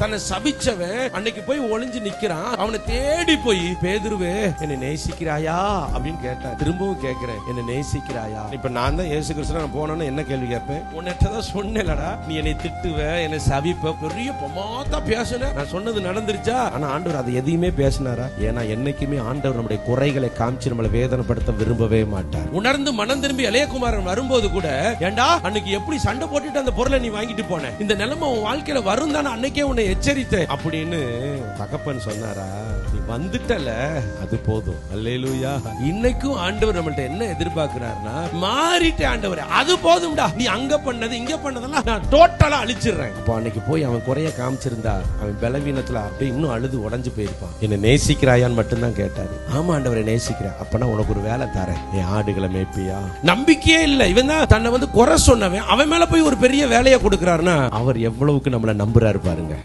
தன்னை சபிச்சவன் அன்னைக்கு போய் ஒளிஞ்சு நிக்கிறான். அவனை தேடி போய், பேதுருவே என்னை நேசிக்கிறாயா அப்படின்னு கேட்டான். திரும்பவும் கேட்கிறேன், என்னை நேசிக்கிறாயா? இப்ப நான் தான் இயேசு கிறிஸ்து, நான் போனோன்னு என்ன கேள்வி கேட்பேன்? உன்னிட்டதான் சொன்னேன்லடா, நீ என்னை திட்டுவ, என்னை சபிப்ப, பெரிய பொமாத்தா பேசுன. நான் சொன்னது நடந்துருச்சா? ஆனா ஆண்டவர் அதை எதையுமே பேசினாரா? ஏன்னா என்னைக்குமே ஆண்டவர் நம்முடைய குறைகளை காமிச்சு நம்மளை வேதனைப்படுத்த விரும்பவே மாட்டார். உணர்ந்து மனம் திரும்பி இளையகுமாரன் வரும்போது கூட, ஏண்டா அன்னைக்கு எப்படி சண்டை போட்டுட்டு அந்த பொருளை நீ வாங்கிட்டு போன, இந்த நிலைமை உன் வாழ்க்கையில வரும் தானே அன்னைக்கே உன்னை எச்சரித்தேன் அப்படின்னு தகப்பன் சொன்னாரா? நீ வந்துட்டல, அது போதும். அல்லேலூயா. இன்னைக்கும் ஆண்டவர் நம்மள்ட்ட என்ன எதிர்பார்க்கிறார்னா, மாறிட்ட ஆண்டவர், அது போதும்டா, நீ அங்க பண்ணது இங்க பண்ணதெல்லாம் நான் டோட்டலா அழிச்சிடுறேன். அப்போ அன்னைக்கு போய் அவன் குறைய காமிச்சிருந்தா அவன் பலவீனத்துல அப்படியே இன்னும் அழுது உடைஞ்சு போயிருப்பான். என்ன நேசிக்கிறாயான்னு மட்டும்தான் கேட்டாரு. ஆமா ஆண்டவரை நேசிக்கிறேன். அப்பனா உனக்கு ஒரு வேலை தரேன், என் ஆடுகளை மேய்ப்பியா? நம்பிக்கையே இல்ல. இவன் தான் தன்னை குறை சொன்னவன், அவன் மேல போய் ஒரு பெரிய வேலையை கொடுக்கிறாருன்னா அவர் எவ்வளவுக்கு நம்மளை நம்புறாரு பாருங்க.